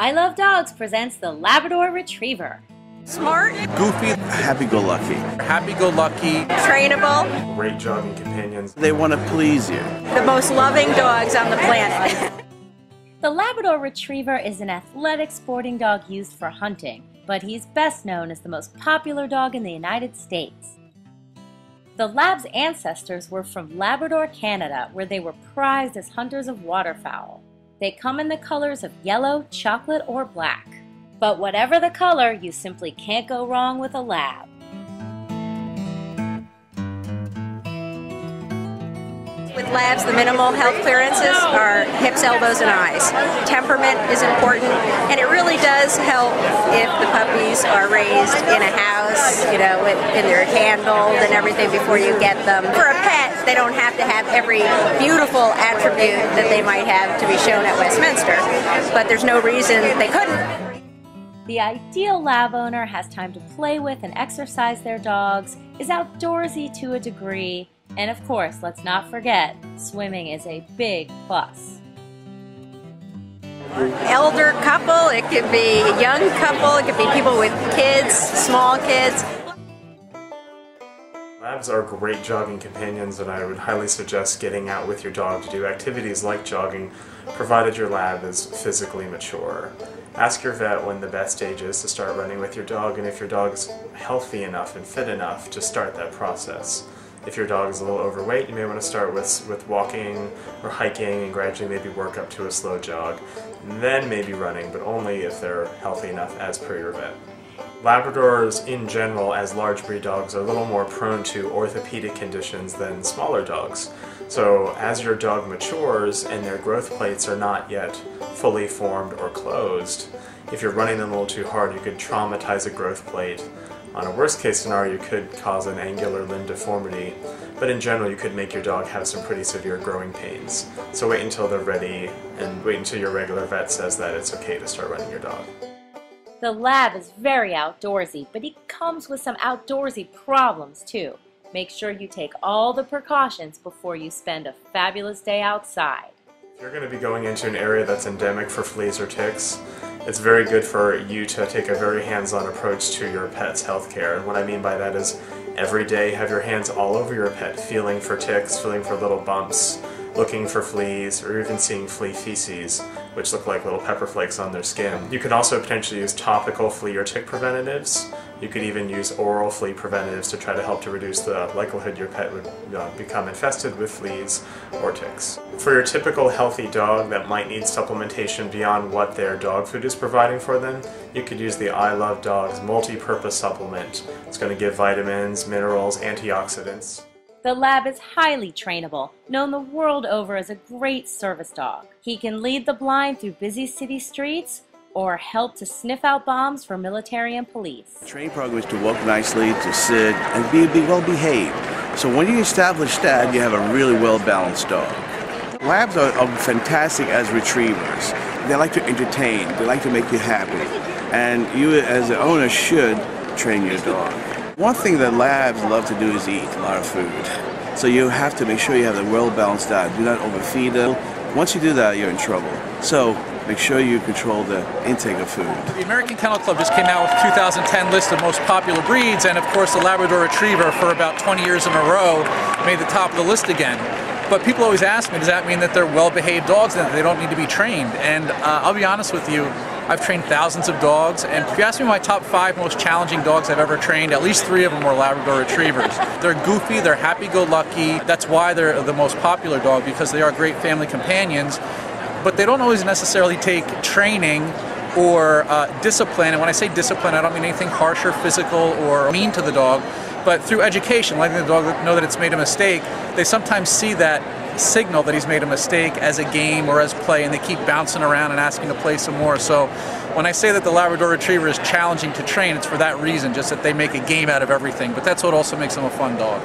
I Love Dogs presents the Labrador Retriever. Smart, goofy, happy-go-lucky. Happy-go-lucky, trainable, great jogging companions. They want to please you. The most loving dogs on the planet. The Labrador Retriever is an athletic sporting dog used for hunting, but he's best known as the most popular dog in the United States. The Lab's ancestors were from Labrador, Canada, where they were prized as hunters of waterfowl. They come in the colors of yellow, chocolate, or black. But whatever the color, you simply can't go wrong with a Lab. With Labs, the minimal health clearances are hips, elbows, and eyes. Temperament is important, and it really does help if the puppies are raised in a house, and they're handled and everything before you get them. For a pet, they don't have to have every beautiful attribute that they might have to be shown at Westminster, but there's no reason they couldn't. The ideal Lab owner has time to play with and exercise their dogs, is outdoorsy to a degree, and of course, let's not forget, swimming is a big plus. Elder couple, it could be a young couple, it could be people with kids, small kids. Labs are great jogging companions, and I would highly suggest getting out with your dog to do activities like jogging, provided your Lab is physically mature. Ask your vet when the best age is to start running with your dog, and if your dog is healthy enough and fit enough to start that process. If your dog is a little overweight, you may want to start with walking or hiking and gradually maybe work up to a slow jog. And then maybe running, but only if they're healthy enough as per your vet. Labradors in general, as large breed dogs, are a little more prone to orthopedic conditions than smaller dogs. So as your dog matures and their growth plates are not yet fully formed or closed, if you're running them a little too hard, you could traumatize a growth plate. On a worst case scenario, you could cause an angular limb deformity, but in general you could make your dog have some pretty severe growing pains. So wait until they're ready, and wait until your regular vet says that it's okay to start running your dog. The Lab is very outdoorsy, but he comes with some outdoorsy problems too. Make sure you take all the precautions before you spend a fabulous day outside. If you're going to be going into an area that's endemic for fleas or ticks, it's very good for you to take a very hands-on approach to your pet's health care. And what I mean by that is every day have your hands all over your pet, feeling for ticks, feeling for little bumps, looking for fleas, or even seeing flea feces, which look like little pepper flakes on their skin. You could also potentially use topical flea or tick preventatives. You could even use oral flea preventatives to try to help to reduce the likelihood your pet would become infested with fleas or ticks. For your typical healthy dog that might need supplementation beyond what their dog food is providing for them, you could use the I Love Dogs multi-purpose supplement. It's going to give vitamins, minerals, antioxidants. The Lab is highly trainable, known the world over as a great service dog. He can lead the blind through busy city streets or help to sniff out bombs for military and police. The training program is to walk nicely, to sit, and be well behaved. So when you establish that, you have a really well-balanced dog. Labs are fantastic as retrievers. They like to entertain, they like to make you happy. And you as the owner should train your dog. One thing that Labs love to do is eat a lot of food. So you have to make sure you have a well-balanced diet. Do not overfeed them. Once you do that, you're in trouble. So make sure you control the intake of food. The American Kennel Club just came out with a 2010 list of most popular breeds, and of course the Labrador Retriever for about 20 years in a row made the top of the list again. But people always ask me, does that mean that they're well-behaved dogs and that they don't need to be trained? And I'll be honest with you, I've trained thousands of dogs, and if you ask me my top 5 most challenging dogs I've ever trained, at least 3 of them were Labrador Retrievers. They're goofy, they're happy-go-lucky. That's why they're the most popular dog, because they are great family companions. But they don't always necessarily take training or discipline. And when I say discipline, I don't mean anything harsh or physical or mean to the dog, but through education, letting the dog know that it's made a mistake. They sometimes see that signal that he's made a mistake as a game or as play, and they keep bouncing around and asking to play some more. So when I say that the Labrador Retriever is challenging to train, it's for that reason, just that they make a game out of everything. But that's what also makes them a fun dog.